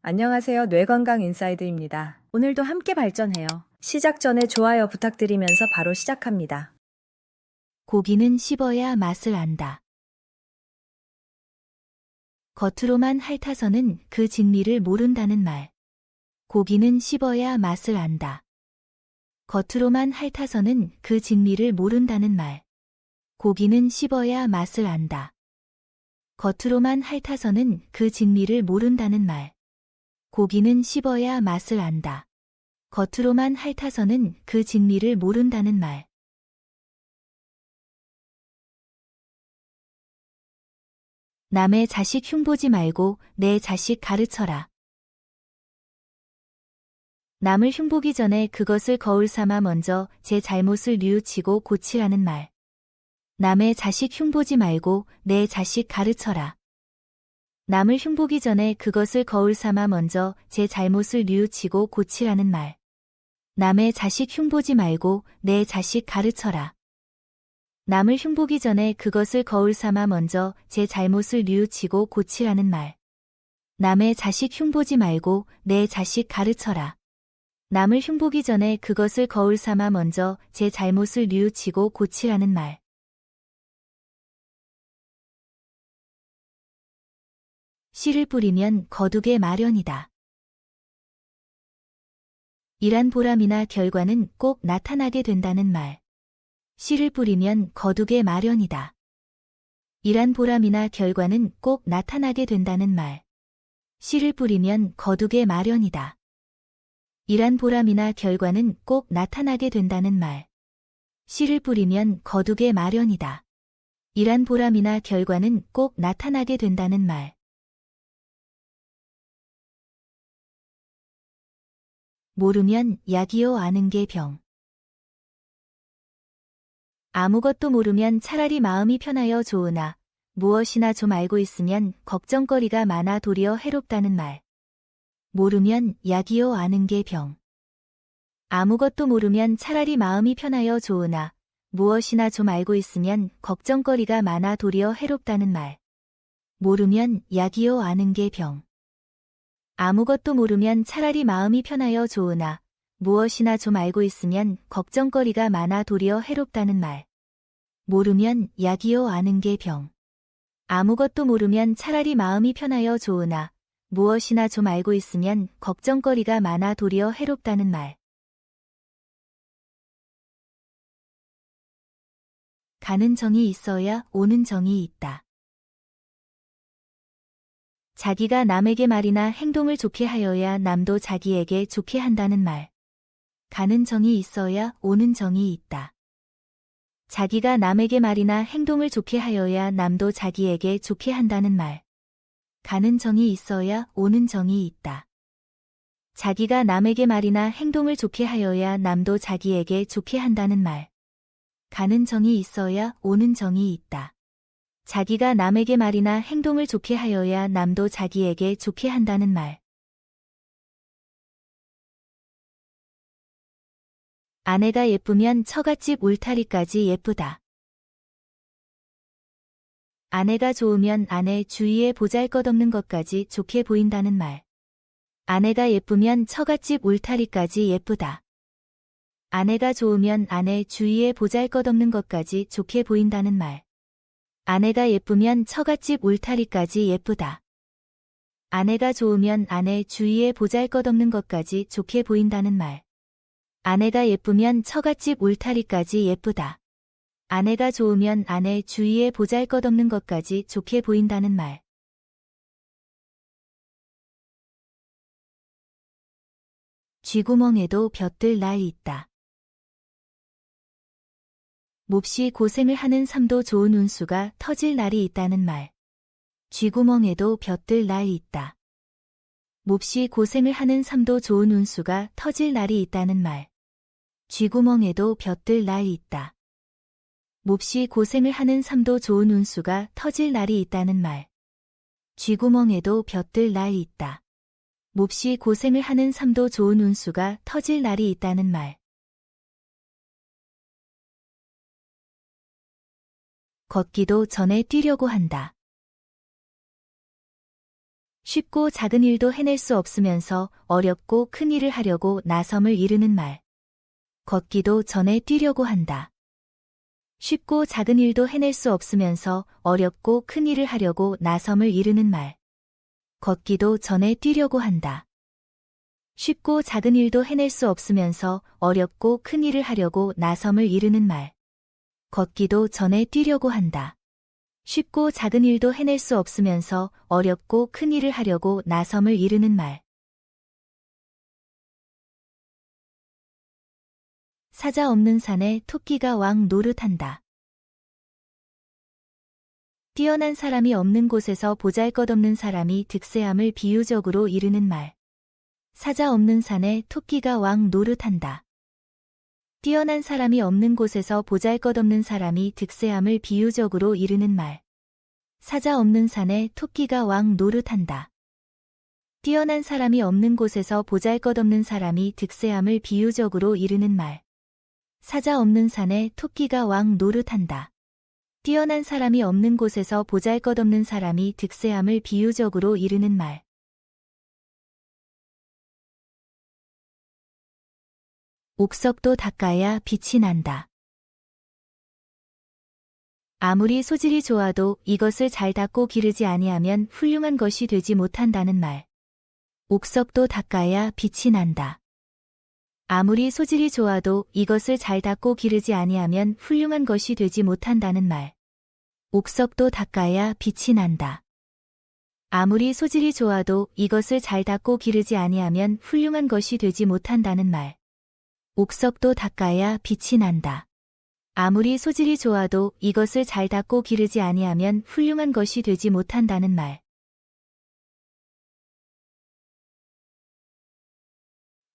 안녕하세요. 뇌건강 인사이드입니다. 오늘도 함께 발전해요. 시작 전에 좋아요 부탁드리면서 바로 시작합니다. 고기는 씹어야 맛을 안다. 겉으로만 핥아서는 그 진미를 모른다는 말. 고기는 씹어야 맛을 안다. 겉으로만 핥아서는 그 진미를 모른다는 말. 고기는 씹어야 맛을 안다. 겉으로만 핥아서는 그 진미를 모른다는 말. 고기는 씹어야 맛을 안다. 겉으로만 핥아서는 그 진미를 모른다는 말. 남의 자식 흉보지 말고 내 자식 가르쳐라. 남을 흉보기 전에 그것을 거울 삼아 먼저 제 잘못을 뉘우치고 고치라는 말. 남의 자식 흉보지 말고 내 자식 가르쳐라. 남을 흉보기 전에 그것을 거울 삼아 먼저 제 잘못을 뉘우치고 고치라는 말. 남의 자식 흉보지 말고 내 자식 가르쳐라. 남을 흉보기 전에 그것을 거울 삼아 먼저 제 잘못을 뉘우치고 고치라는 말. 남의 자식 흉보지 말고 내 자식 가르쳐라. 남을 흉보기 전에 그것을 거울 삼아 먼저 제 잘못을 뉘우치고 고치라는 말. 씨를 뿌리면 거두게 마련이다. 일한 보람이나 결과는 꼭 나타나게 된다는 말. 씨를 뿌리면 거두게 마련이다. 일한 보람이나 결과는 꼭 나타나게 된다는 말. 씨를 뿌리면 거두게 마련이다. 일한 보람이나 결과는 꼭 나타나게 된다는 말. 씨를 뿌리면 거두게 마련이다. 일한 보람이나 결과는 꼭 나타나게 된다는 말. 모르면 약이요 아는 게 병. 아무것도 모르면 차라리 마음이 편하여 좋으나 무엇이나 좀 알고 있으면 걱정거리가 많아 도리어 해롭다는 말. 모르면 약이요 아는 게 병. 아무것도 모르면 차라리 마음이 편하여 좋으나 무엇이나 좀 알고 있으면 걱정거리가 많아 도리어 해롭다는 말. 모르면 약이요 아는 게 병. 아무것도 모르면 차라리 마음이 편하여 좋으나 무엇이나 좀 알고 있으면 걱정거리가 많아 도리어 해롭다는 말. 모르면 약이요 아는 게 병. 아무것도 모르면 차라리 마음이 편하여 좋으나 무엇이나 좀 알고 있으면 걱정거리가 많아 도리어 해롭다는 말. 가는 정이 있어야 오는 정이 있다. 자기가 남에게 말이나 행동을 좋게 하여야 남도 자기에게 좋게 한다는 말. 가는 정이 있어야 오는 정이 있다. 자기가 남에게 말이나 행동을 좋게 하여야 남도 자기에게 좋게 한다는 말. 가는 정이 있어야 오는 정이 있다. 자기가 남에게 말이나 행동을 좋게 하여야 남도 자기에게 좋게 한다는 말. 가는 정이 있어야 오는 정이 있다. 자기가 남에게 말이나 행동을 좋게 하여야 남도 자기에게 좋게 한다는 말. 아내가 예쁘면 처갓집 울타리까지 예쁘다. 아내가 좋으면 아내 주위에 보잘것없는 것까지 좋게 보인다는 말. 아내가 예쁘면 처갓집 울타리까지 예쁘다. 아내가 좋으면 아내 주위에 보잘것없는 것까지 좋게 보인다는 말. 아내가 예쁘면 처갓집 울타리까지 예쁘다. 아내가 좋으면 아내 주위에 보잘것없는 것까지 좋게 보인다는 말. 아내가 예쁘면 처갓집 울타리까지 예쁘다. 아내가 좋으면 아내 주위에 보잘것없는 것까지 좋게 보인다는 말. 쥐구멍에도 볕들 날 있다. 몹시 고생을 하는 삶도 좋은 운수가 터질 날이 있다는 말. 쥐구멍에도 볕들 날 있다. 몹시 고생을 하는 삶도 좋은 운수가 터질 날이 있다는 말. 쥐구멍에도 볕들 날 있다. 몹시 고생을 하는 삶도 좋은 운수가 터질 날이 있다는 말. 쥐구멍에도 볕들 날 있다. 몹시 고생을 하는 삶도 좋은 운수가 터질 날이 있다는 말. 걷기도 전에 뛰려고 한다. 쉽고 작은 일도 해낼 수 없으면서 어렵고 큰 일을 하려고 나섬을 이르는 말. 걷기도 전에 뛰려고 한다. 쉽고 작은 일도 해낼 수 없으면서 어렵고 큰 일을 하려고 나섬을 이르는 말. 걷기도 전에 뛰려고 한다. 쉽고 작은 일도 해낼 수 없으면서 어렵고 큰 일을 하려고 나섬을 이르는 말. 걷기도 전에 뛰려고 한다. 쉽고 작은 일도 해낼 수 없으면서 어렵고 큰 일을 하려고 나섬을 이르는 말. 사자 없는 산에 토끼가 왕 노릇한다. 뛰어난 사람이 없는 곳에서 보잘것없는 사람이 득세함을 비유적으로 이르는 말. 사자 없는 산에 토끼가 왕 노릇한다. 뛰어난 사람이 없는 곳에서 보잘것없는 사람이 득세함을 비유적으로 이르는 말. 사자 없는 산에 토끼가 왕 노릇한다. 뛰어난 사람이 없는 곳에서 보잘것없는 사람이 득세함을 비유적으로 이르는 말. 사자 없는 산에 토끼가 왕 노릇한다. 뛰어난 사람이 없는 곳에서 보잘것없는 사람이 득세함을 비유적으로 이르는 말. 옥석도 닦아야 빛이 난다. 아무리 소질이 좋아도 이것을 잘 닦고 기르지 아니하면 훌륭한 것이 되지 못한다는 말. 옥석도 닦아야 빛이 난다. 아무리 소질이 좋아도 이것을 잘 닦고 기르지 아니하면 훌륭한 것이 되지 못한다는 말. 옥석도 닦아야 빛이 난다. 아무리 소질이 좋아도 이것을 잘 닦고 기르지 아니하면 훌륭한 것이 되지 못한다는 말. 옥석도 닦아야 빛이 난다. 아무리 소질이 좋아도 이것을 잘 닦고 기르지 아니하면 훌륭한 것이 되지 못한다는 말.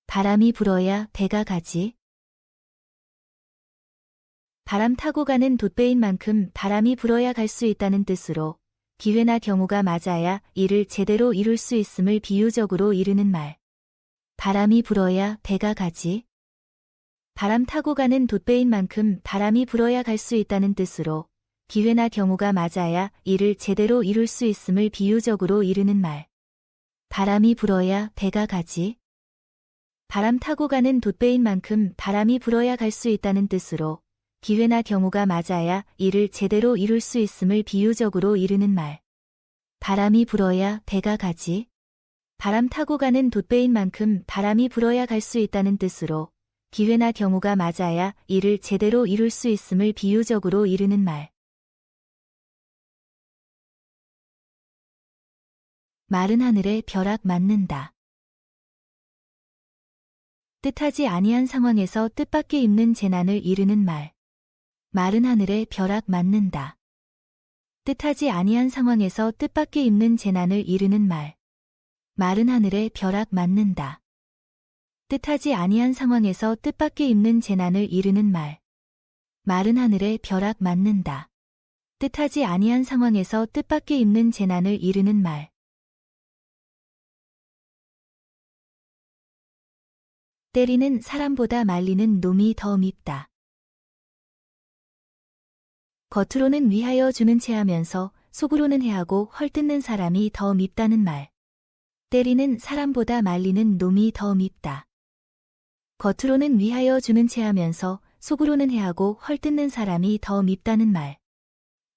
바람이 불어야 배가 가지. 바람 타고 가는 돛배인 만큼 바람이 불어야 갈 수 있다는 뜻으로 기회나 경우가 맞아야 이를 제대로 이룰 수 있음을 비유적으로 이르는 말. 바람이 불어야 배가 가지. 바람 타고 가는 돛배인 만큼 바람이 불어야 갈 수 있다는 뜻으로 기회나 경우가 맞아야 이를 제대로 이룰 수 있음을 비유적으로 이르는 말. 바람이 불어야 배가 가지. 바람 타고 가는 돛배인 만큼 바람이 불어야 갈 수 있다는 뜻으로 기회나 경우가 맞아야 이를 제대로 이룰 수 있음을 비유적으로 이르는 말. 바람이 불어야 배가 가지. 바람 타고 가는 돛배인 만큼 바람이 불어야 갈 수 있다는 뜻으로 기회나 경우가 맞아야 이를 제대로 이룰 수 있음을 비유적으로 이르는 말. 마른 하늘에 벼락 맞는다. 뜻하지 아니한 상황에서 뜻밖의 있는 재난을 이르는 말. 마른 하늘에 벼락 맞는다. 뜻하지 아니한 상황에서 뜻밖의 있는 재난을 이르는 말. 마른 하늘에 벼락 맞는다. 뜻하지 아니한 상황에서 뜻밖의 있는 재난을 이르는 말. 마른 하늘에 벼락 맞는다. 뜻하지 아니한 상황에서 뜻밖의 있는 재난을 이르는 말. 때리는 사람보다 말리는 놈이 더 밉다. 겉으로는 위하여 주는 체하면서 속으로는 해하고 헐뜯는 사람이 더 밉다는 말. 때리는 사람보다 말리는 놈이 더 밉다. 겉으로는 위하여 주는 체하면서 속으로는 해하고 헐뜯는 사람이 더 밉다는 말.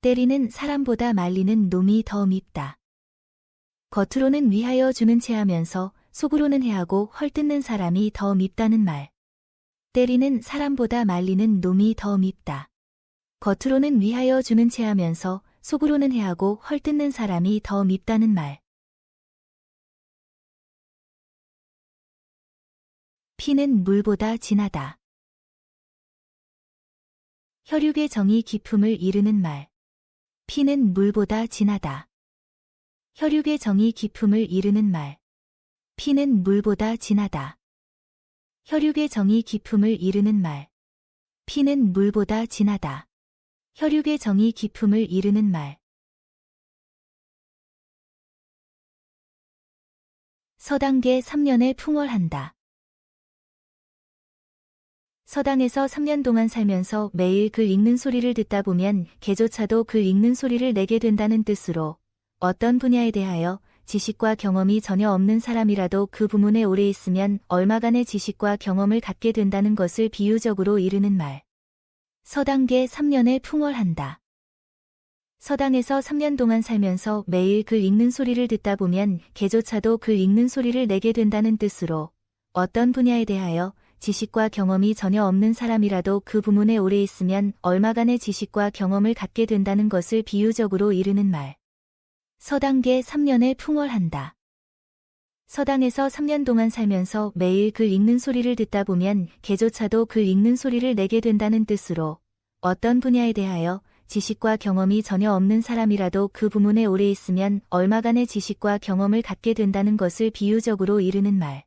때리는 사람보다 말리는 놈이 더 밉다. 겉으로는 위하여 주는 체하면서 속으로는 해하고 헐뜯는 사람이 더 밉다는 말. 때리는 사람보다 말리는 놈이 더 밉다. 겉으로는 위하여 주는 체하면서 속으로는 해하고 헐뜯는 사람이 더 밉다는 말. 피는 물보다 진하다. 혈육의 정이 깊음을 이르는 말. 피는 물보다 진하다. 혈육의 정이 깊음을 이르는 말. 피는 물보다 진하다. 혈육의 정이 깊음을 이르는 말. 피는 물보다 진하다. 혈육의 정이 깊음을 이르는 말. 서당계 3년에 풍월한다. 서당에서 3년 동안 살면서 매일 글 읽는 소리를 듣다 보면 개조차도 글 읽는 소리를 내게 된다는 뜻으로 어떤 분야에 대하여 지식과 경험이 전혀 없는 사람이라도 그 부문에 오래 있으면 얼마간의 지식과 경험을 갖게 된다는 것을 비유적으로 이르는 말. 서당계 3년에 풍월한다. 서당에서 3년 동안 살면서 매일 글 읽는 소리를 듣다 보면 개조차도 글 읽는 소리를 내게 된다는 뜻으로 어떤 분야에 대하여 지식과 경험이 전혀 없는 사람이라도 그 부문에 오래 있으면 얼마간의 지식과 경험을 갖게 된다는 것을 비유적으로 이르는 말. 서당계 3년에 풍월한다. 서당에서 3년 동안 살면서 매일 글 읽는 소리를 듣다 보면 개조차도 글 읽는 소리를 내게 된다는 뜻으로 어떤 분야에 대하여 지식과 경험이 전혀 없는 사람이라도 그 부문에 오래 있으면 얼마간의 지식과 경험을 갖게 된다는 것을 비유적으로 이르는 말.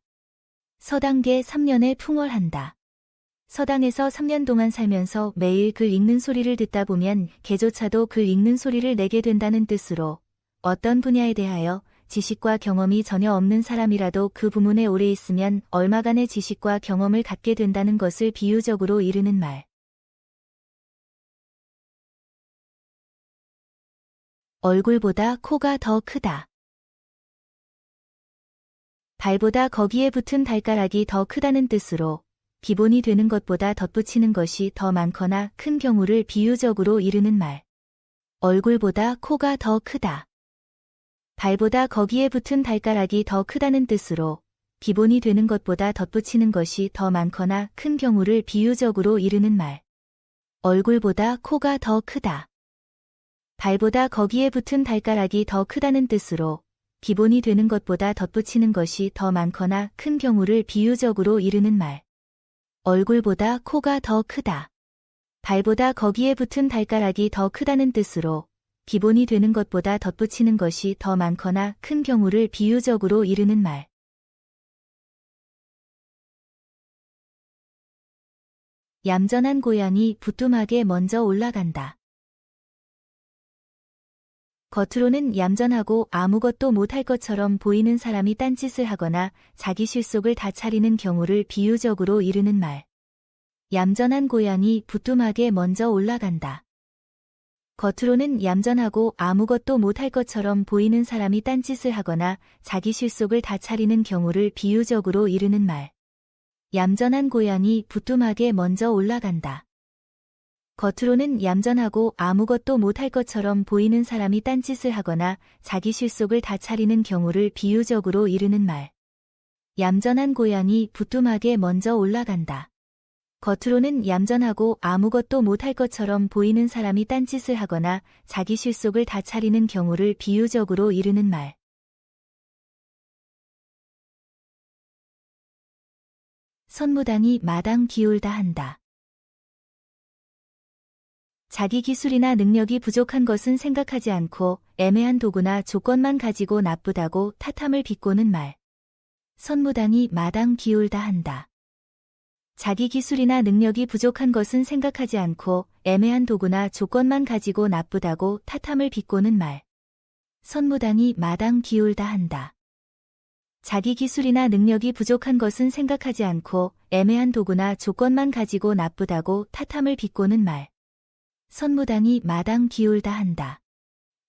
서당계 3년에 풍월한다. 서당에서 3년 동안 살면서 매일 글 읽는 소리를 듣다 보면 개조차도 글 읽는 소리를 내게 된다는 뜻으로 어떤 분야에 대하여 지식과 경험이 전혀 없는 사람이라도 그 부문에 오래 있으면 얼마간의 지식과 경험을 갖게 된다는 것을 비유적으로 이르는 말. 얼굴보다 코가 더 크다. 발보다 거기에 붙은 발가락이 더 크다는 뜻으로 기본이 되는 것보다 덧붙이는 것이 더 많거나 큰 경우를 비유적으로 이르는 말. 얼굴보다 코가 더 크다. 발보다 거기에 붙은 발가락이 더 크다는 뜻으로 기본이 되는 것보다 덧붙이는 것이 더 많거나 큰 경우를 비유적으로 이르는 말. 얼굴보다 코가 더 크다. 발보다 거기에 붙은 발가락이 더 크다는 뜻으로 기본이 되는 것보다 덧붙이는 것이 더 많거나 큰 경우를 비유적으로 이르는 말. 얼굴보다 코가 더 크다. 발보다 거기에 붙은 발가락이 더 크다는 뜻으로 기본이 되는 것보다 덧붙이는 것이 더 많거나 큰 경우를 비유적으로 이르는 말. 얌전한 고양이 부뚜막에 먼저 올라간다. 겉으로는 얌전하고 아무것도 못할 것처럼 보이는 사람이 딴짓을 하거나 자기 실속을 다 차리는 경우를 비유적으로 이르는 말. 얌전한 고양이 부뚜막에 먼저 올라간다. 겉으로는 얌전하고 아무것도 못할 것처럼 보이는 사람이 딴짓을 하거나 자기 실속을 다 차리는 경우를 비유적으로 이르는 말. 얌전한 고양이 부뚜막에 먼저 올라간다. 겉으로는 얌전하고 아무것도 못할 것처럼 보이는 사람이 딴짓을 하거나 자기 실속을 다 차리는 경우를 비유적으로 이르는 말. 얌전한 고양이 부뚜막에 먼저 올라간다. 겉으로는 얌전하고 아무것도 못할 것처럼 보이는 사람이 딴짓을 하거나 자기 실속을 다 차리는 경우를 비유적으로 이르는 말. 선무당이 마당 기울다 한다. 자기 기술이나 능력이 부족한 것은 생각하지 않고 애매한 도구나 조건만 가지고 나쁘다고 탓함을 비꼬는 말. 선무당이 마당 기울다 한다. 자기 기술이나 능력이 부족한 것은 생각하지 않고 애매한 도구나 조건만 가지고 나쁘다고 탓함을 비꼬는 말. 선무당이 마당 기울다 한다. 자기 기술이나 능력이 부족한 것은 생각하지 않고 애매한 도구나 조건만 가지고 나쁘다고 탓함을 비꼬는 말. 선무당이 마당 기울다 한다.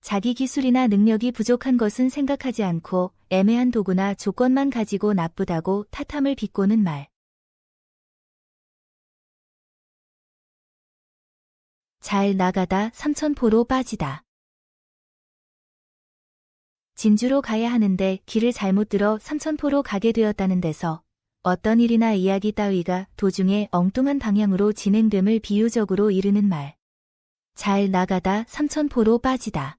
자기 기술이나 능력이 부족한 것은 생각하지 않고 애매한 도구나 조건만 가지고 나쁘다고 탓함을 비꼬는 말. 잘 나가다 삼천포로 빠지다. 진주로 가야 하는데 길을 잘못 들어 삼천포로 가게 되었다는 데서 어떤 일이나 이야기 따위가 도중에 엉뚱한 방향으로 진행됨을 비유적으로 이르는 말. 잘 나가다 삼천포로 빠지다.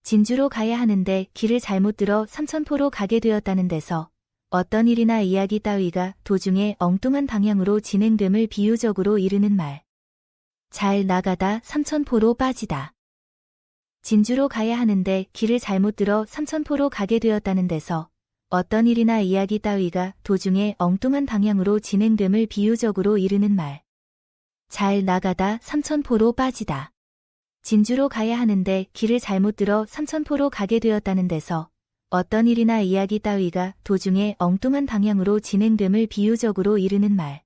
진주로 가야 하는데 길을 잘못 들어 삼천포로 가게 되었다는 데서 어떤 일이나 이야기 따위가 도중에 엉뚱한 방향으로 진행됨을 비유적으로 이르는 말. 잘 나가다 삼천포로 빠지다. 진주로 가야 하는데 길을 잘못 들어 삼천포로 가게 되었다는 데서 어떤 일이나 이야기 따위가 도중에 엉뚱한 방향으로 진행됨을 비유적으로 이르는 말. 잘 나가다 삼천포로 빠지다. 진주로 가야 하는데 길을 잘못 들어 삼천포로 가게 되었다는 데서 어떤 일이나 이야기 따위가 도중에 엉뚱한 방향으로 진행됨을 비유적으로 이르는 말.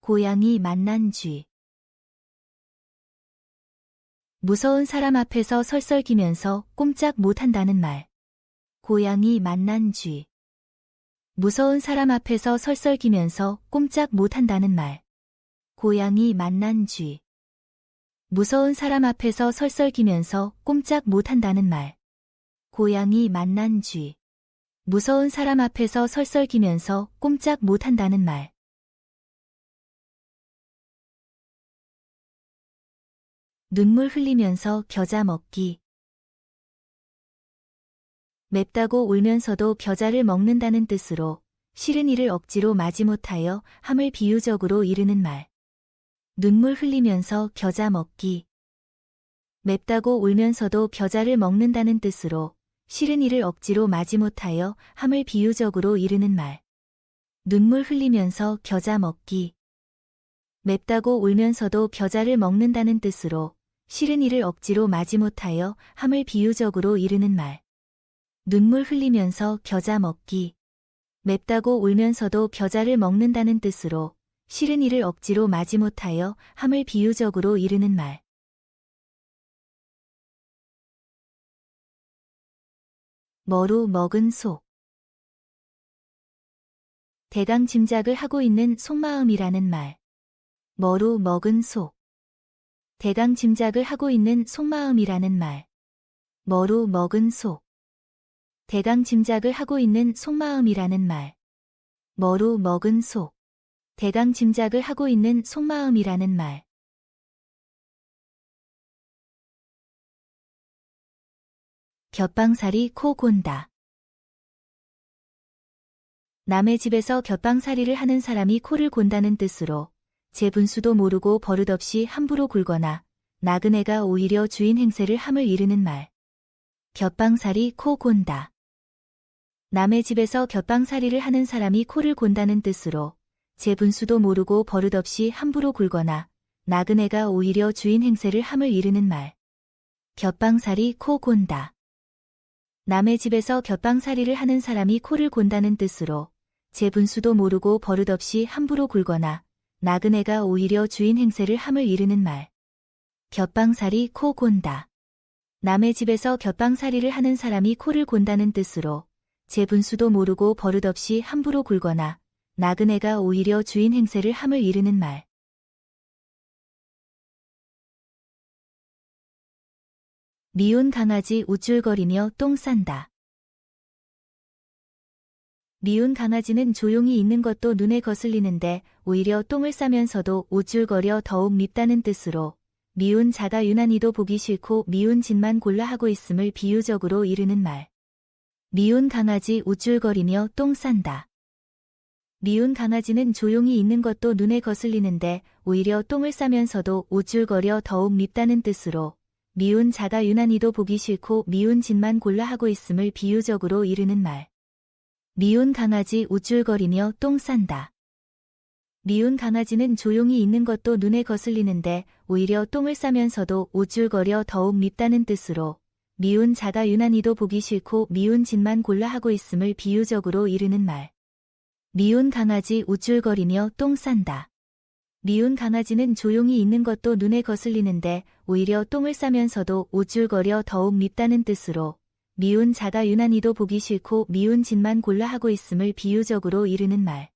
고양이 만난 쥐. 무서운 사람 앞에서 설설기면서 꼼짝 못한다는 말. 고양이 만난 쥐. 무서운 사람 앞에서 설설기면서 꼼짝 못한다는 말. 고양이 만난 쥐. 무서운 사람 앞에서 설설기면서 꼼짝 못한다는 말. 고양이 만난 쥐. 무서운 사람 앞에서 설설기면서 꼼짝 못한다는 말. 눈물 흘리면서 겨자 먹기. 맵다고 울면서도 겨자를 먹는다는 뜻으로 싫은 일을 억지로 마지못하여 함을 비유적으로 이르는 말. 눈물 흘리면서 겨자 먹기. 맵다고 울면서도 겨자를 먹는다는 뜻으로 싫은 일을 억지로 마지못하여 함을 비유적으로 이르는 말. 눈물 흘리면서 겨자 먹기. 맵다고 울면서도 겨자를 먹는다는 뜻으로 싫은 일을 억지로 마지못하여 함을 비유적으로 이르는 말. 눈물 흘리면서 겨자 먹기. 맵다고 울면서도 겨자를 먹는다는 뜻으로 싫은 일을 억지로 마지못하여 함을 비유적으로 이르는 말. 머루 먹은 소. 대강 짐작을 하고 있는 속마음이라는 말. 머루 먹은 소. 대강 짐작을 하고 있는 속마음이라는 말. 머루 먹은 소. 대강 짐작을 하고 있는 속마음이라는 말. 머루 먹은 소. 대강 짐작을 하고 있는 속마음이라는 말. 곁방살이 코 곤다. 남의 집에서 곁방살이를 하는 사람이 코를 곤다는 뜻으로 제 분수도 모르고 버릇없이 함부로 굴거나 나그네가 오히려 주인 행세를 함을 이르는 말. 곁방살이 코 곤다. 남의 집에서 곁방살이를 하는 사람이 코를 곤다는 뜻으로 제 분수도 모르고 버릇없이 함부로 굴거나 나그네가 오히려 주인 행세를 함을 이르는 말. 곁방살이 코 곤다. 남의 집에서 곁방살이를 하는 사람이 코를 곤다는 뜻으로 제 분수도 모르고 버릇없이 함부로 굴거나 나그네가 오히려 주인 행세를 함을 이르는 말. 곁방살이 코 곤다. 남의 집에서 곁방살이를 하는 사람이 코를 곤다는 뜻으로 제 분수도 모르고 버릇없이 함부로 굴거나 나그네가 오히려 주인 행세를 함을 이르는 말. 미운 강아지 우쭐거리며 똥 싼다. 미운 강아지는 조용히 있는 것도 눈에 거슬리는데 오히려 똥을 싸면서도 우쭐거려 더욱 밉다는 뜻으로 미운 자가 유난히도 보기 싫고 미운 짓만 골라 하고 있음을 비유적으로 이르는 말. 미운 강아지 우쭐거리며 똥 싼다. 미운 강아지는 조용히 있는 것도 눈에 거슬리는데 오히려 똥을 싸면서도 우쭐거려 더욱 밉다는 뜻으로 미운 자가 유난히도 보기 싫고 미운 짓만 골라 하고 있음을 비유적으로 이르는 말. 미운 강아지 우쭐거리며 똥 싼다. 미운 강아지는 조용히 있는 것도 눈에 거슬리는데 오히려 똥을 싸면서도 우쭐거려 더욱 밉다는 뜻으로 미운 자가 유난히도 보기 싫고 미운 짓만 골라 하고 있음을 비유적으로 이르는 말. 미운 강아지 우쭐거리며 똥 싼다. 미운 강아지는 조용히 있는 것도 눈에 거슬리는데 오히려 똥을 싸면서도 우쭐거려 더욱 밉다는 뜻으로 미운 자가 유난히도 보기 싫고 미운 짓만 골라 하고 있음을 비유적으로 이르는 말.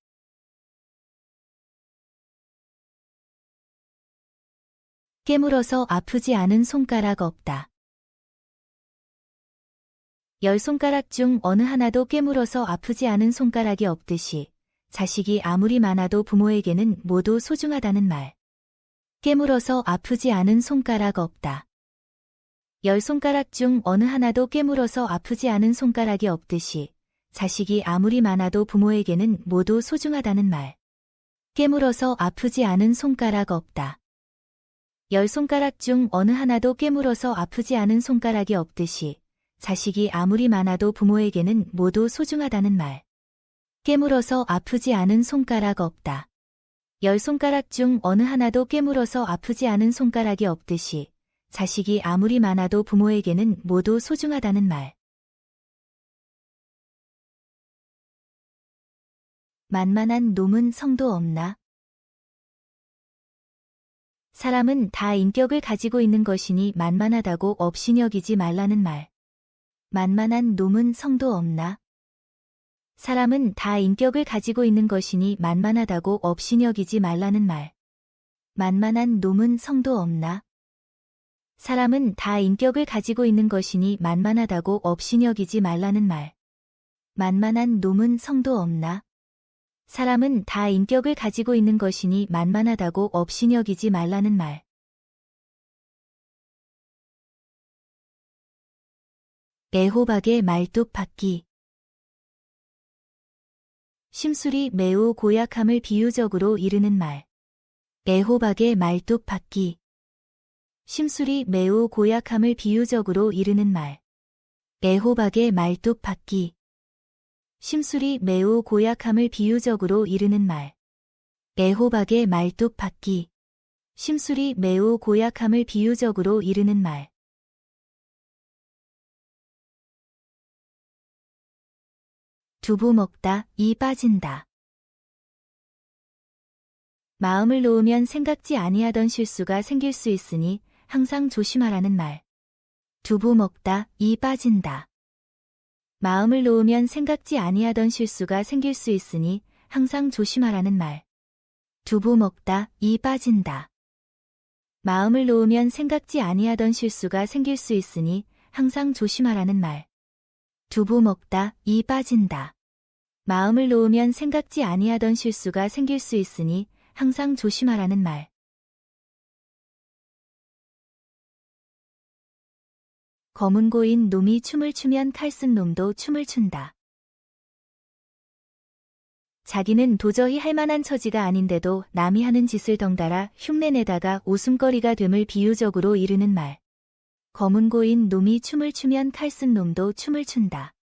깨물어서 아프지 않은 손가락 없다. 10손가락 중 어느 하나도 깨물어서 아프지 않은 손가락이 없듯이 자식이 아무리 많아도 부모에게는 모두 소중하다는 말. 깨물어서 아프지 않은 손가락 없다. 10손가락 중 어느 하나도 깨물어서 아프지 않은 손가락이 없듯이 자식이 아무리 많아도 부모에게는 모두 소중하다는 말. 깨물어서 아프지 않은 손가락 없다. 10손가락 중 어느 하나도 깨물어서 아프지 않은 손가락이 없듯이 자식이 아무리 많아도 부모에게는 모두 소중하다는 말. 깨물어서 아프지 않은 손가락 없다. 10손가락 중 어느 하나도 깨물어서 아프지 않은 손가락이 없듯이 자식이 아무리 많아도 부모에게는 모두 소중하다는 말. 만만한 놈은 성도 없나? 사람은 다 인격을 가지고 있는 것이니 만만하다고 업신여기지 말라는 말. 만만한 놈은 성도 없나? 사람은 다 인격을 가지고 있는 것이니 만만하다고 업신여기지 말라는 말. 만만한 놈은 성도 없나? 사람은 다 인격을 가지고 있는 것이니 만만하다고 업신여기지 말라는 말. 만만한 놈은 성도 없나? 사람은 다 인격을 가지고 있는 것이니 만만하다고 업신여기지 말라는 말. 애호박의 말뚝 박기. 심술이 매우 고약함을 비유적으로 이르는 말. 애호박의 말뚝 박기. 심술이 매우 고약함을 비유적으로 이르는 말. 애호박의 말뚝 박기. 심술이 매우 고약함을 비유적으로 이르는 말. 애호박의 말뚝 박기. 심술이 매우 고약함을 비유적으로 이르는 말. 두부 먹다 이 빠진다. 마음을 놓으면 생각지 아니하던 실수가 생길 수 있으니 항상 조심하라는 말. 두부 먹다 이 빠진다. 마음을 놓으면 생각지 아니하던 실수가 생길 수 있으니 항상 조심하라는 말. 두부 먹다 이 빠진다. 마음을 놓으면 생각지 아니하던 실수가 생길 수 있으니 항상 조심하라는 말. 두부 먹다 이 빠진다. 마음을 놓으면 생각지 아니하던 실수가 생길 수 있으니 항상 조심하라는 말. 검은 고인 놈이 춤을 추면 칼 쓴 놈도 춤을 춘다. 자기는 도저히 할 만한 처지가 아닌데도 남이 하는 짓을 덩달아 흉내내다가 웃음거리가 됨을 비유적으로 이르는 말. 검은 고인 놈이 춤을 추면 칼 쓴 놈도 춤을 춘다.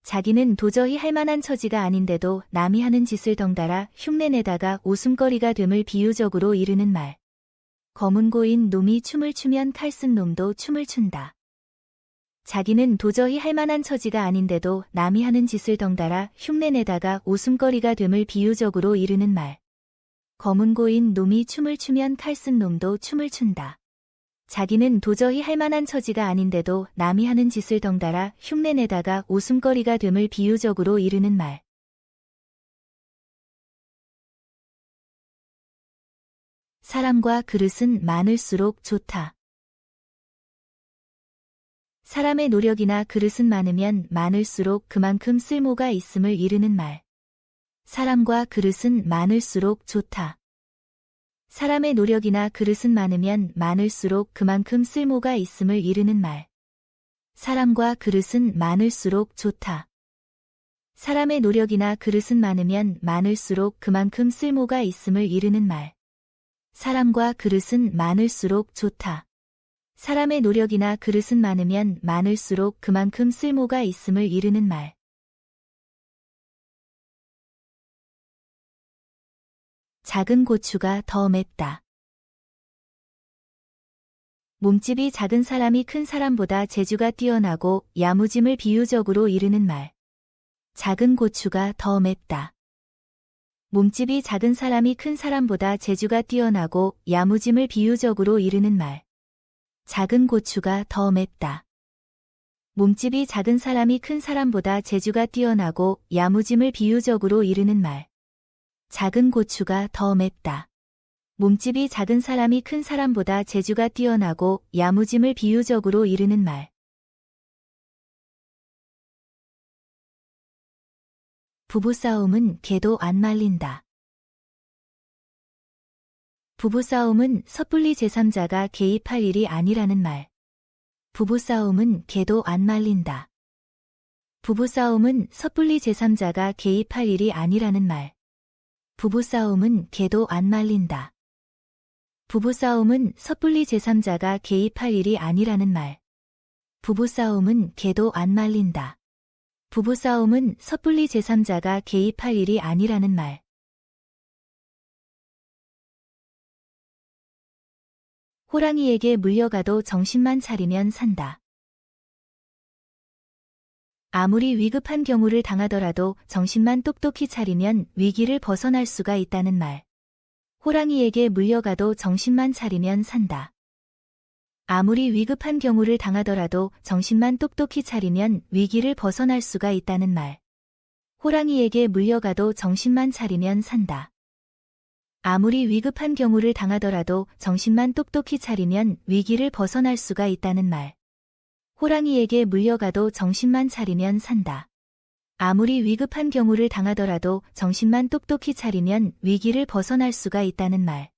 자기는 도저히 할 만한 처지가 아닌데도 남이 하는 짓을 덩달아 흉내내다가 웃음거리가 됨을 비유적으로 이르는 말. 검은 고인 놈이 춤을 추면 칼 쓴 놈도 춤을 춘다. 자기는 도저히 할 만한 처지가 아닌데도 남이 하는 짓을 덩달아 흉내내다가 웃음거리가 됨을 비유적으로 이르는 말. 검은 고인 놈이 춤을 추면 칼 쓴 놈도 춤을 춘다. 자기는 도저히 할 만한 처지가 아닌데도 남이 하는 짓을 덩달아 흉내내다가 웃음거리가 됨을 비유적으로 이르는 말. 사람과 그릇은 많을수록 좋다. 사람의 노력이나 그릇은 많으면 많을수록 그만큼 쓸모가 있음을 이르는 말. 사람과 그릇은 많을수록 좋다. 사람의 노력이나 그릇은 많으면 많을수록 그만큼 쓸모가 있음을 이르는 말. 사람과 그릇은 많을수록 좋다. 사람의 노력이나 그릇은 많으면 많을수록 그만큼 쓸모가 있음을 이르는 말. 사람과 그릇은 많을수록 좋다. 사람의 노력이나 그릇은 많으면 많을수록 그만큼 쓸모가 있음을 이르는 말. 작은 고추가 더 맵다. 몸집이 작은 사람이 큰 사람보다 재주가 뛰어나고 야무짐을 비유적으로 이르는 말. 작은 고추가 더 맵다. 몸집이 작은 사람이 큰 사람보다 재주가 뛰어나고 야무짐을 비유적으로 이르는 말. 작은 고추가 더 맵다. 몸집이 작은 사람이 큰 사람보다 재주가 뛰어나고 야무짐을 비유적으로 이르는 말. 작은 고추가 더 맵다. 몸집이 작은 사람이 큰 사람보다 재주가 뛰어나고 야무짐을 비유적으로 이르는 말. 부부싸움은 개도 안 말린다. 부부싸움은 섣불리 제3자가 개입할 일이 아니라는 말. 부부싸움은 개도 안 말린다. 부부싸움은 섣불리 제3자가 개입할 일이 아니라는 말. 부부싸움은 개도 안 말린다. 부부싸움은 섣불리 제3자가 개입할 일이 아니라는 말. 부부싸움은 개도 안 말린다. 부부싸움은 섣불리 제3자가 개입할 일이 아니라는 말. 호랑이에게 물려가도 정신만 차리면 산다. 아무리 위급한 경우를 당하더라도 정신만 똑똑히 차리면 위기를 벗어날 수가 있다는 말. 호랑이에게 물려가도 정신만 차리면 산다. 아무리 위급한 경우를 당하더라도 정신만 똑똑히 차리면 위기를 벗어날 수가 있다는 말. 호랑이에게 물려가도 정신만 차리면 산다. 아무리 위급한 경우를 당하더라도 정신만 똑똑히 차리면 위기를 벗어날 수가 있다는 말. 호랑이에게 물려가도 정신만 차리면 산다. 아무리 위급한 경우를 당하더라도 정신만 똑똑히 차리면 위기를 벗어날 수가 있다는 말.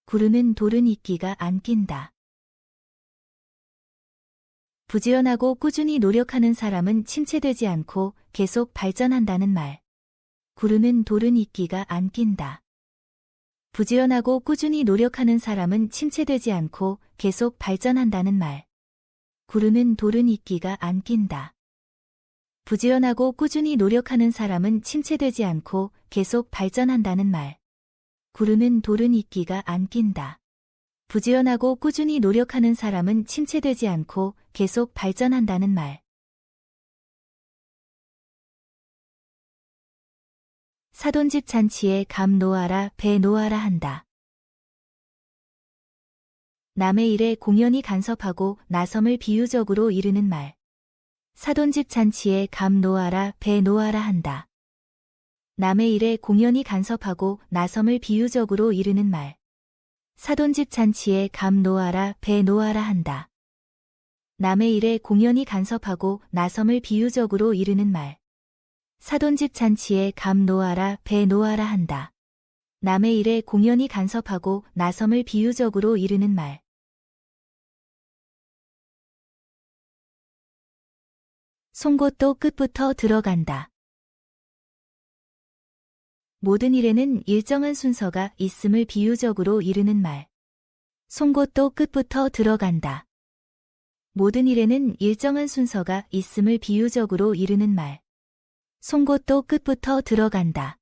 구르는 돌은 이끼가 안 낀다. 부지런하고 꾸준히 노력하는 사람은 침체되지 않고 계속 발전한다는 말. 구르는 돌은 이끼가 안 낀다. 부지런하고 꾸준히 노력하는 사람은 침체되지 않고 계속 발전한다는 말. 구르는 돌은 이끼가 안 낀다. 부지런하고 꾸준히 노력하는 사람은 침체되지 않고 계속 발전한다는 말. 구르는 돌은 이끼가 안 낀다. 부지런하고 꾸준히 노력하는 사람은 침체되지 않고 계속 발전한다는 말. 사돈집 잔치에 감 놓아라 배 놓아라 한다. 남의 일에 공연히 간섭하고 나섬을 비유적으로 이르는 말. 사돈집 잔치에 감 놓아라 배 놓아라 한다. 남의 일에 공연히 간섭하고 나섬을 비유적으로 이르는 말. 사돈집 잔치에 감 놓아라 배 놓아라 한다. 남의 일에 공연히 간섭하고 나섬을 비유적으로 이르는 말. 사돈집 잔치에 감 놓아라 배 놓아라 한다. 남의 일에 공연히 간섭하고 나섬을 비유적으로 이르는 말. 송곳도 끝부터 들어간다. 모든 일에는 일정한 순서가 있음을 비유적으로 이르는 말. 송곳도 끝부터 들어간다. 모든 일에는 일정한 순서가 있음을 비유적으로 이르는 말. 송곳도 끝부터 들어간다.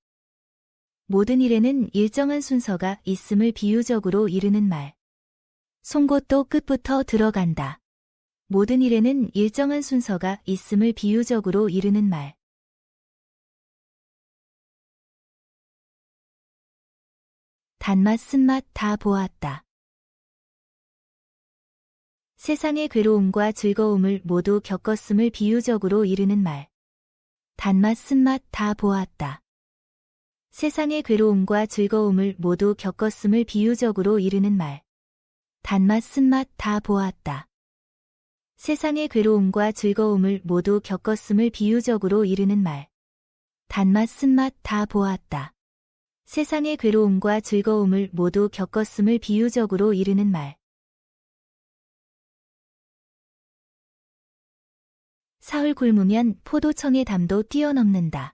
모든 일에는 일정한 순서가 있음을 비유적으로 이르는 말. 송곳도 끝부터 들어간다. 모든 일에는 일정한 순서가 있음을 비유적으로 이르는 말. 단맛 쓴맛 다 보았다. 세상의 괴로움과 즐거움을 모두 겪었음을 비유적으로 이르는 말. 단맛 쓴맛 다 보았다. 세상의 괴로움과 즐거움을 모두 겪었음을 비유적으로 이르는 말. 단맛 쓴맛 다 보았다. 세상의 괴로움과 즐거움을 모두 겪었음을 비유적으로 이르는 말. 단맛 쓴맛 다 보았다. 세상의 괴로움과 즐거움을 모두 겪었음을 비유적으로 이르는 말. 사흘 굶으면 포도청의 담도 뛰어넘는다.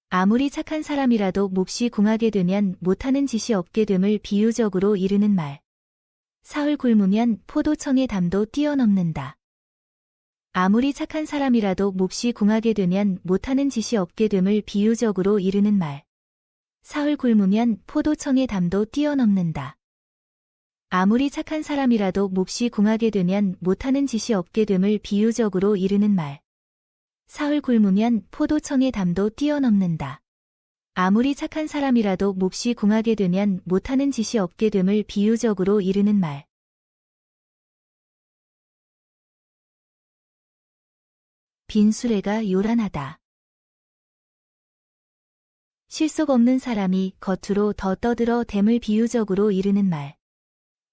아무리 착한 사람이라도 몹시 궁하게 되면 못하는 짓이 없게 됨을 비유적으로 이르는 말. 사흘 굶으면 포도청의 담도 뛰어넘는다. 아무리 착한 사람이라도 몹시 궁하게 되면 못하는 짓이 없게 됨을 비유적으로 이르는 말. 사흘 굶으면 포도청의 담도 뛰어넘는다. 아무리 착한 사람이라도 몹시 궁하게 되면 못하는 짓이 없게 됨을 비유적으로 이르는 말. 사흘 굶으면 포도청의 담도 뛰어넘는다. 아무리 착한 사람이라도 몹시 궁하게 되면 못하는 짓이 없게 됨을 비유적으로 이르는 말. 빈 수레가 요란하다. 실속 없는 사람이 겉으로 더 떠들어 댐을 비유적으로 이르는 말.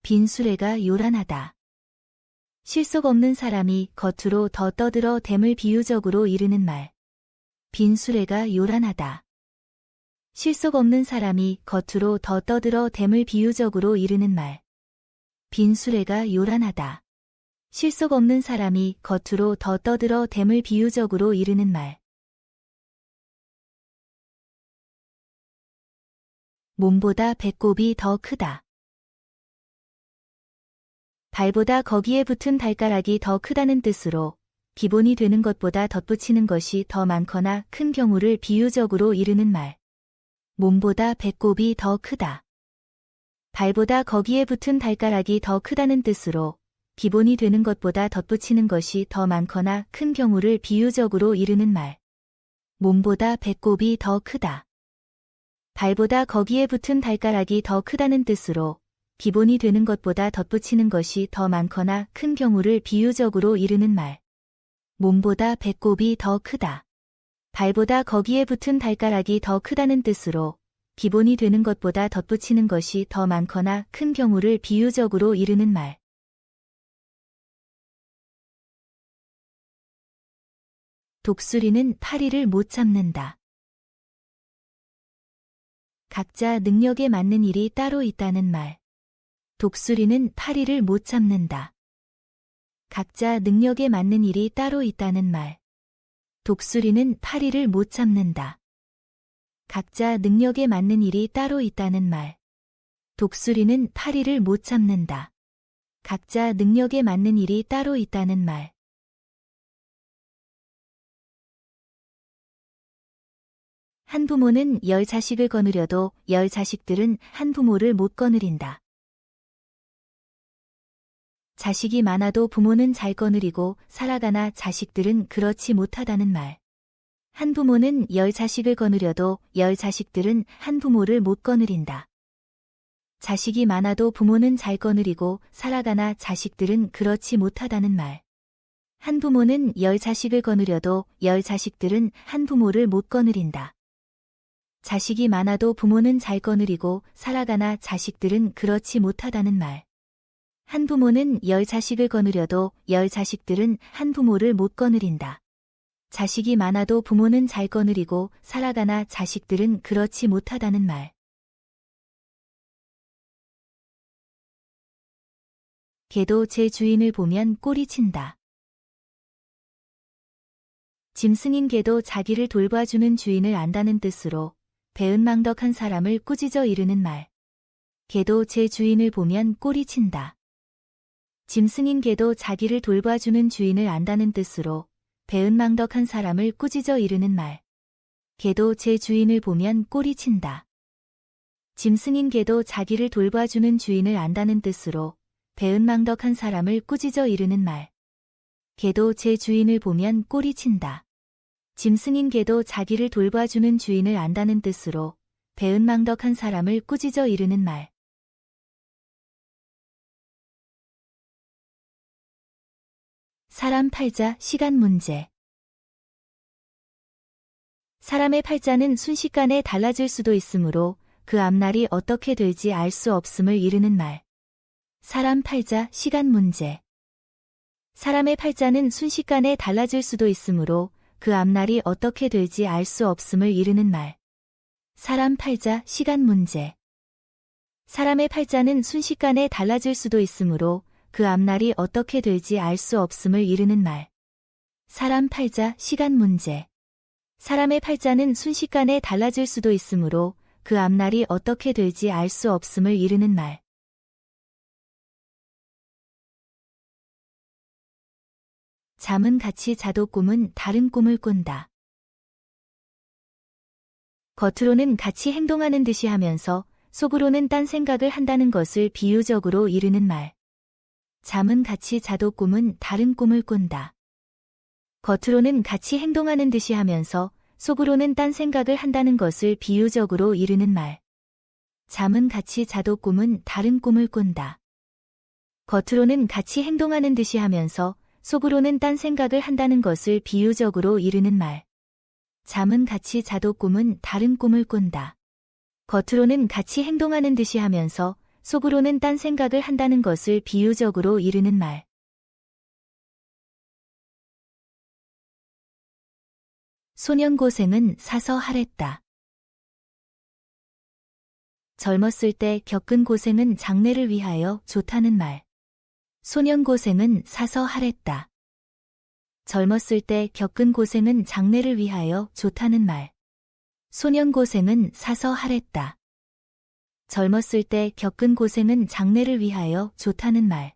빈 수레가 요란하다. 실속 없는 사람이 겉으로 더 떠들어 댐을 비유적으로 이르는 말. 빈 수레가 요란하다. 실속 없는 사람이 겉으로 더 떠들어 댐을 비유적으로 이르는 말. 빈 수레가 요란하다. 실속 없는 사람이 겉으로 더 떠들어 댐을 비유적으로 이르는 말. 몸보다 배꼽이 더 크다. 발보다 거기에 붙은 발가락이 더 크다는 뜻으로 기본이 되는 것보다 덧붙이는 것이 더 많거나 큰 경우를 비유적으로 이르는 말. 몸보다 배꼽이 더 크다. 발보다 거기에 붙은 발가락이 더 크다는 뜻으로 기본이 되는 것보다 덧붙이는 것이 더 많거나 큰 경우를 비유적으로 이르는 말. 몸보다 배꼽이 더 크다. 발보다 거기에 붙은 발가락이 더 크다는 뜻으로 기본이 되는 것보다 덧붙이는 것이 더 많거나 큰 경우를 비유적으로 이르는 말. 몸보다 배꼽이 더 크다. 발보다 거기에 붙은 발가락이 더 크다는 뜻으로 기본이 되는 것보다 덧붙이는 것이 더 많거나 큰 경우를 비유적으로 이르는 말. 독수리는 파리를 못 잡는다. 각자 능력에 맞는 일이 따로 있다는 말. 독수리는 파리를 못 잡는다. 각자 능력에 맞는 일이 따로 있다는 말. 독수리는 파리를 못 잡는다. 각자 능력에 맞는 일이 따로 있다는 말. 독수리는 파리를 못 잡는다. 각자 능력에 맞는 일이 따로 있다는 말. 한 부모는 10자식을 거느려도 10자식들은 한 부모를 못 거느린다. 자식이 많아도 부모는 잘 거느리고 살아가나 자식들은 그렇지 못하다는 말. 한 부모는 10자식을 거느려도 10자식들은 한 부모를 못 거느린다. 자식이 많아도 부모는 잘 거느리고 살아가나 자식들은 그렇지 못하다는 말. 한 부모는 10자식을 거느려도 10자식들은 한 부모를 못 거느린다. 자식이 많아도 부모는 잘 거느리고 살아가나 자식들은 그렇지 못하다는 말. 한 부모는 10자식을 거느려도 10자식들은 한 부모를 못 거느린다. 자식이 많아도 부모는 잘 거느리고 살아가나 자식들은 그렇지 못하다는 말. 개도 제 주인을 보면 꼬리친다. 짐승인 개도 자기를 돌봐주는 주인을 안다는 뜻으로 배은망덕한 사람을 꾸짖어 이르는 말. 개도 제 주인을 보면 꼬리친다. 짐승인 개도 자기를 돌봐주는 주인을 안다는 뜻으로 배은망덕한 사람을 꾸짖어 이르는 말. 개도 제 주인을 보면 꼬리친다. 짐승인 개도 자기를 돌봐주는 주인을 안다는 뜻으로 배은망덕한 사람을 꾸짖어 이르는 말. 개도 제 주인을 보면 꼬리친다. 짐승인 개도 자기를 돌봐주는 주인을 안다는 뜻으로 배은망덕한 사람을 꾸짖어 이르는 말. 사람 팔자 시간 문제. 사람의 팔자는 순식간에 달라질 수도 있으므로 그 앞날이 어떻게 될지 알 수 없음을 이르는 말. 사람 팔자 시간 문제. 사람의 팔자는 순식간에 달라질 수도 있으므로 그 앞날이 어떻게 될지 알 수 없음을 이르는 말. 사람 팔자 시간 문제. 사람의 팔자는 순식간에 달라질 수도 있으므로 그 앞날이 어떻게 될지 알 수 없음을 이르는 말. 사람 팔자 시간 문제. 사람의 팔자는 순식간에 달라질 수도 있으므로 그 앞날이 어떻게 될지 알 수 없음을 이르는 말. 잠은 같이 자도 꿈은 다른 꿈을 꾼다. 겉으로는 같이 행동하는 듯이 하면서 속으로는 딴 생각을 한다는 것을 비유적으로 이르는 말. 잠은 같이 자도 꿈은 다른 꿈을 꾼다. 겉으로는 같이 행동하는 듯이 하면서 속으로는 딴 생각을 한다는 것을 비유적으로 이르는 말. 잠은 같이 자도 꿈은 다른 꿈을 꾼다. 겉으로는 같이 행동하는 듯이 하면서 속으로는 딴 생각을 한다는 것을 비유적으로 이르는 말. 잠은 같이 자도 꿈은 다른 꿈을 꾼다. 겉으로는 같이 행동하는 듯이 하면서 속으로는 딴 생각을 한다는 것을 비유적으로 이르는 말. 소년고생은 사서 하랬다. 젊었을 때 겪은 고생은 장래를 위하여 좋다는 말. 소년고생은 사서 하랬다. 젊었을 때 겪은 고생은 장래를 위하여 좋다는 말. 소년고생은 사서 하랬다. 젊었을 때 겪은 고생은 장래를 위하여 좋다는 말.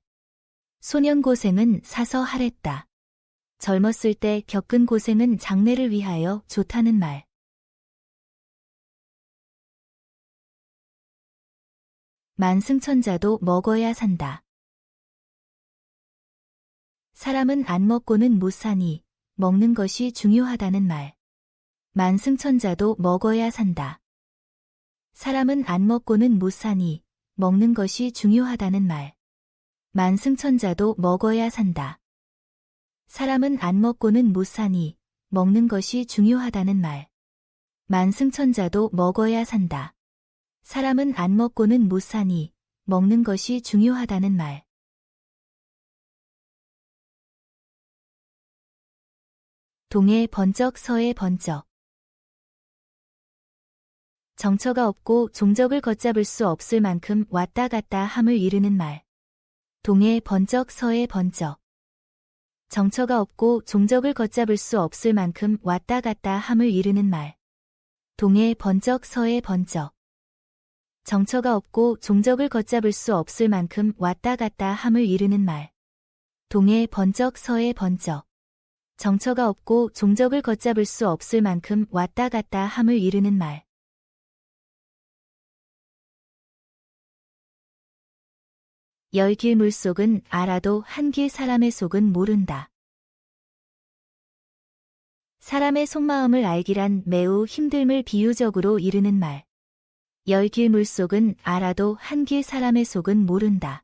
소년고생은 사서 하랬다. 젊었을 때 겪은 고생은 장래를 위하여 좋다는 말. 만승천자도 먹어야 산다. 사람은 안 먹고는 못 사니 먹는 것이 중요하다는 말. 만승천자도 먹어야 산다. 사람은 안 먹고는 못 사니 먹는 것이 중요하다는 말. 만승천자도 먹어야 산다. 사람은 안 먹고는 못 사니 먹는 것이 중요하다는 말. 만승천자도 먹어야 산다. 사람은 안 먹고는 못 사니 먹는 것이 중요하다는 말. 동해 번쩍 서해 번쩍. 정처가 없고 종적을 걷잡을 수 없을 만큼 왔다 갔다 함을 이르는 말. 동해 번쩍 서해 번쩍. 정처가 없고 종적을 걷잡을 수 없을 만큼 왔다 갔다 함을 이르는 말. 동해 번쩍 서해 번쩍. 정처가 없고 종적을 걷잡을 수 없을 만큼 왔다 갔다 함을 이르는 말. 동해 번쩍 서해 번쩍. 정처가 없고 종적을 걷잡을 수 없을 만큼 왔다 갔다 함을 이르는 말. 열 길 물속은 알아도 한 길 사람의 속은 모른다. 사람의 속마음을 알기란 매우 힘듦을 비유적으로 이르는 말. 열 길 물속은 알아도 한 길 사람의 속은 모른다.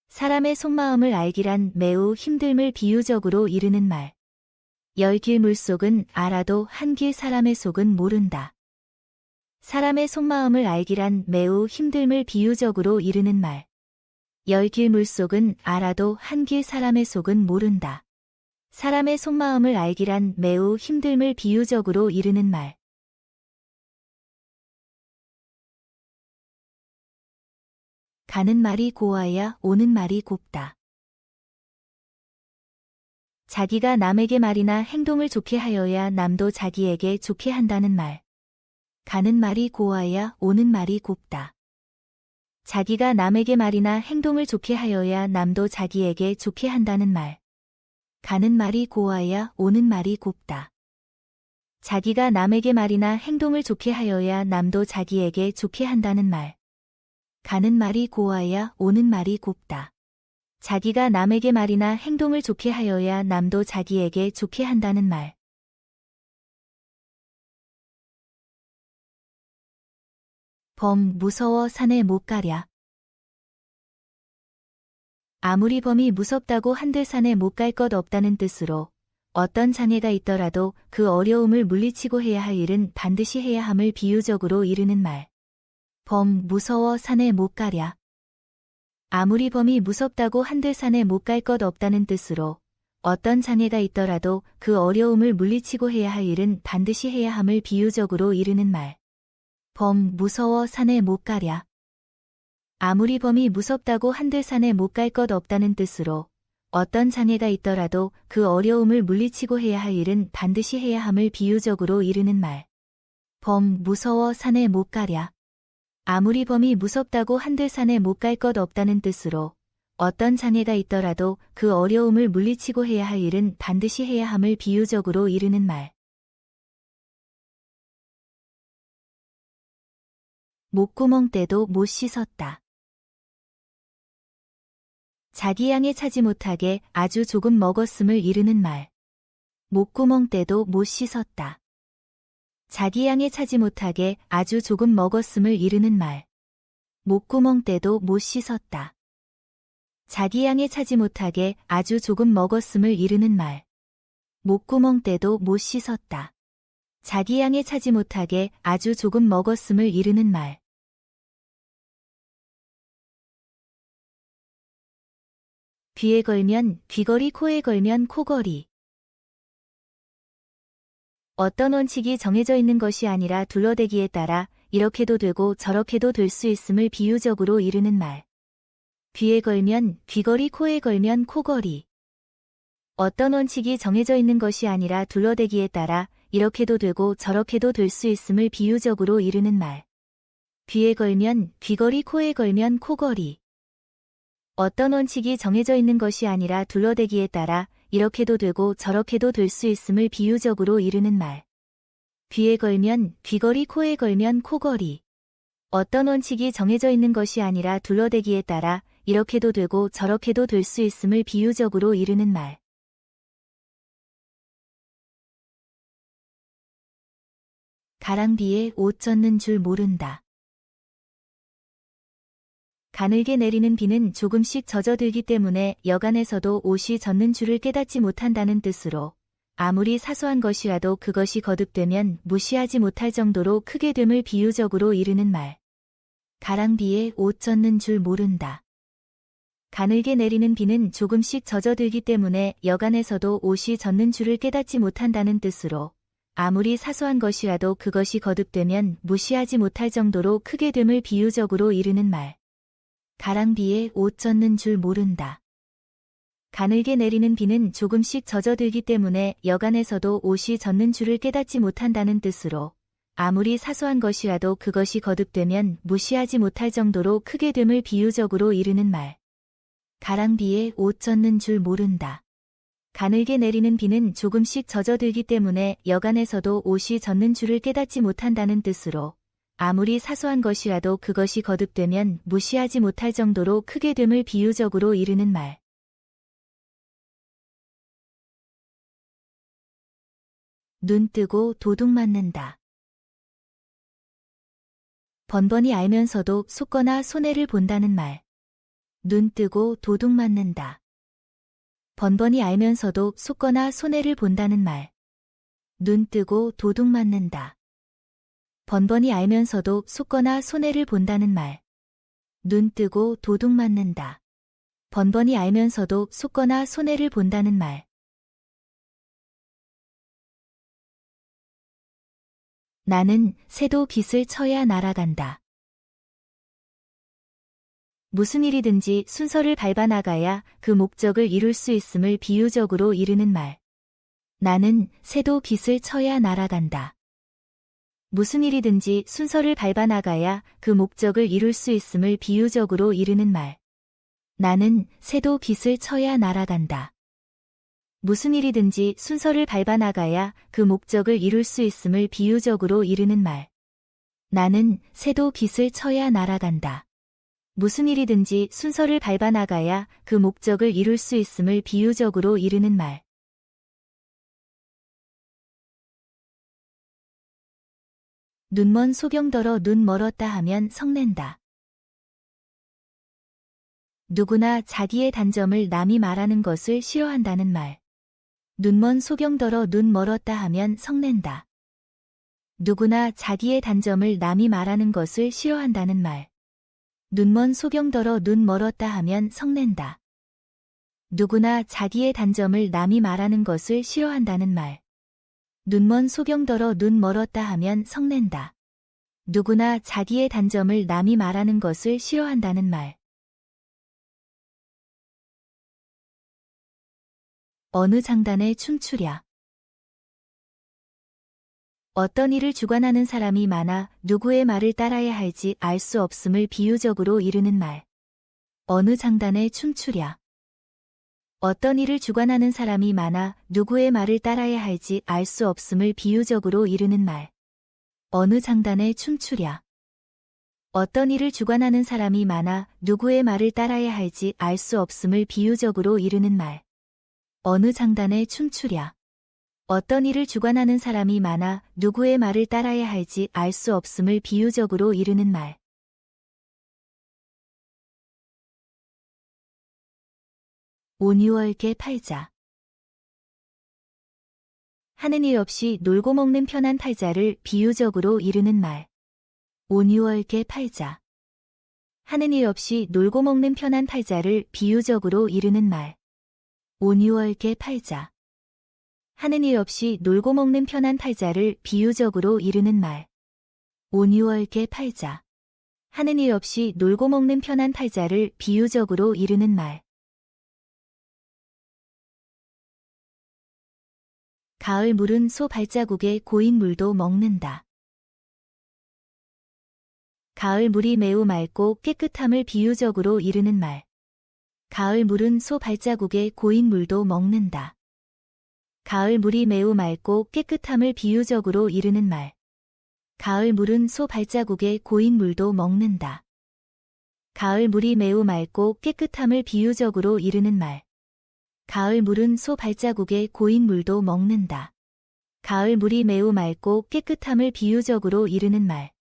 사람의 속마음을 알기란 매우 힘듦을 비유적으로 이르는 말. 열 길 물속은 알아도 한 길 사람의 속은 모른다. 사람의 속마음을 알기란 매우 힘듦을 비유적으로 이르는 말. 열 길 물속은 알아도 한 길 사람의 속은 모른다. 사람의 속마음을 알기란 매우 힘듦을 비유적으로 이르는 말. 가는 말이 고와야 오는 말이 곱다. 자기가 남에게 말이나 행동을 좋게 하여야 남도 자기에게 좋게 한다는 말. 가는 말이 고와야 오는 말이 곱다. 자기가 남에게 말이나 행동을 좋게 하여야 남도 자기에게 좋게 한다는 말. 가는 말이 고와야 오는 말이 곱다. 자기가 남에게 말이나 행동을 좋게 하여야 남도 자기에게 좋게 한다는 말. 가는 말이 고와야 오는 말이 곱다. 자기가 남에게 말이나 행동을 좋게 하여야 남도 자기에게 좋게 한다는 말. 범 무서워 산에 못 가랴. 아무리 범이 무섭다고 한들 산에 못 갈 것 없다는 뜻으로 어떤 장애가 있더라도 그 어려움을 물리치고 해야 할 일은 반드시 해야 함을 비유적으로 이르는 말. 범 무서워 산에 못 가랴. 아무리 범이 무섭다고 한들 산에 못 갈 것 없다는 뜻으로 어떤 장애가 있더라도 그 어려움을 물리치고 해야 할 일은 반드시 해야 함을 비유적으로 이르는 말. 범 무서워 산에 못 가랴. 아무리 범이 무섭다고 한들 산에 못 갈 것 없다는 뜻으로 어떤 장애가 있더라도 그 어려움을 물리치고 해야 할 일은 반드시 해야 함을 비유적으로 이르는 말. 범 무서워 산에 못 가랴. 아무리 범이 무섭다고 한들 산에 못 갈 것 없다는 뜻으로 어떤 장애가 있더라도 그 어려움을 물리치고 해야 할 일은 반드시 해야 함을 비유적으로 이르는 말. 목구멍 때도 못 씻었다. 자기 양에 차지 못하게 아주 조금 먹었음을 이르는 말. 목구멍 때도 못 씻었다. 자기 양에 차지 못하게 아주 조금 먹었음을 이르는 말. 목구멍 때도 못 씻었다. 자기 양에 차지 못하게 아주 조금 먹었음을 이르는 말. 목구멍 때도 못 씻었다. 자기 양에 차지 못하게 아주 조금 먹었음을 이르는 말. 귀에 걸면 귀걸이, 코에 걸면 코걸이. 어떤 원칙이 정해져 있는 것이 아니라 둘러대기에 따라 이렇게도 되고 저렇게도 될 수 있음을 비유적으로 이르는 말. 귀에 걸면 귀걸이, 코에 걸면 코걸이. 어떤 원칙이 정해져 있는 것이 아니라 둘러대기에 따라 이렇게도 되고 저렇게도 될 수 있음을 비유적으로 이르는 말. 귀에 걸면 귀걸이, 코에 걸면 코걸이. 어떤 원칙이 정해져 있는 것이 아니라 둘러대기에 따라 이렇게도 되고 저렇게도 될 수 있음을 비유적으로 이르는 말. 귀에 걸면 귀걸이, 코에 걸면 코걸이. 어떤 원칙이 정해져 있는 것이 아니라 둘러대기에 따라 이렇게도 되고 저렇게도 될 수 있음을 비유적으로 이르는 말. 가랑비에 옷 젖는 줄 모른다. 가늘게 내리는 비는 조금씩 젖어들기 때문에 여간에서도 옷이 젖는 줄을 깨닫지 못한다는 뜻으로 아무리 사소한 것이라도 그것이 거듭되면 무시하지 못할 정도로 크게 됨을 비유적으로 이르는 말. 가랑비에 옷 젖는 줄 모른다. 가늘게 내리는 비는 조금씩 젖어들기 때문에 여간에서도 옷이 젖는 줄을 깨닫지 못한다는 뜻으로 아무리 사소한 것이라도 그것이 거듭되면 무시하지 못할 정도로 크게 됨을 비유적으로 이르는 말. 가랑비에 옷 젖는 줄 모른다. 가늘게 내리는 비는 조금씩 젖어들기 때문에 여간에서도 옷이 젖는 줄을 깨닫지 못한다는 뜻으로 아무리 사소한 것이라도 그것이 거듭되면 무시하지 못할 정도로 크게 됨을 비유적으로 이르는 말. 가랑비에 옷 젖는 줄 모른다. 가늘게 내리는 비는 조금씩 젖어들기 때문에 여간에서도 옷이 젖는 줄을 깨닫지 못한다는 뜻으로 아무리 사소한 것이라도 그것이 거듭되면 무시하지 못할 정도로 크게 됨을 비유적으로 이르는 말. 눈 뜨고 도둑 맞는다. 번번이 알면서도 속거나 손해를 본다는 말. 눈 뜨고 도둑 맞는다. 번번이 알면서도 속거나 손해를 본다는 말. 눈 뜨고 도둑 맞는다. 번번이 알면서도 속거나 손해를 본다는 말. 눈 뜨고 도둑 맞는다. 번번이 알면서도 속거나 손해를 본다는 말. 나는 새도 깃을 쳐야 날아간다. 무슨 일이든지 순서를 밟아 나가야 그 목적을 이룰 수 있음을 비유적으로 이르는 말. 나는 새도 깃을 쳐야 날아간다. 무슨 일이든지 순서를 밟아 나가야 그 목적을 이룰 수 있음을 비유적으로 이르는 말. 나는 새도 깃을 쳐야 날아간다. 무슨 일이든지 순서를 밟아 나가야 그 목적을 이룰 수 있음을 비유적으로 이르는 말. 나는 새도 깃을 쳐야 날아간다. 무슨 일이든지 순서를 밟아 나가야 그 목적을 이룰 수 있음을 비유적으로 이르는 말. 눈먼 소경더러 눈 멀었다 하면 성낸다. 누구나 자기의 단점을 남이 말하는 것을 싫어한다는 말. 눈먼 소경더러 눈 멀었다 하면 성낸다. 누구나 자기의 단점을 남이 말하는 것을 싫어한다는 말. 눈먼 소경더러 눈 멀었다 하면 성낸다. 누구나 자기의 단점을 남이 말하는 것을 싫어한다는 말. 눈먼 소경더러 눈 멀었다 하면 성낸다. 누구나 자기의 단점을 남이 말하는 것을 싫어한다는 말. 어느 장단에 춤추랴. 어떤 일을 주관하는 사람이 많아 누구의 말을 따라야 할지 알 수 없음을 비유적으로 이르는 말. 어느 장단에 춤추랴. 어떤 일을 주관하는 사람이 많아 누구의 말을 따라야 할지 알 수 없음을 비유적으로 이르는 말. 어느 장단에 춤추랴. 어떤 일을 주관하는 사람이 많아 누구의 말을 따라야 할지 알 수 없음을 비유적으로 이르는 말. 어느 장단에 춤추랴. 어떤 일을 주관하는 사람이 많아 누구의 말을 따라야 할지 알 수 없음을 비유적으로 이르는 말. 온유월개 팔자. 하는 일 없이 놀고 먹는 편한 팔자를 비유적으로 이르는 말. 온유월개 팔자. 하는 일 없이 놀고 먹는 편한 팔자를 비유적으로 이르는 말. 온유월개 팔자. 하는 일 없이 놀고 먹는 편한 팔자를 비유적으로 이르는 말. 온유월개 팔자. 하는 일 없이 놀고 먹는 편한 팔자를 비유적으로 이르는 말. 가을 물은 소 발자국에 고인 물도 먹는다. 가을 물이 매우 맑고 깨끗함을 비유적으로 이르는 말. 가을 물은 소 발자국에 고인 물도 먹는다. 가을 물이 매우 맑고 깨끗함을 비유적으로 이르는 말. 가을 물은 소 발자국에 고인 물도 먹는다. 가을 물이 매우 맑고 깨끗함을 비유적으로 이르는 말. 가을 물은 소 발자국에 고인 물도 먹는다. 가을 물이 매우 맑고 깨끗함을 비유적으로 이르는 말.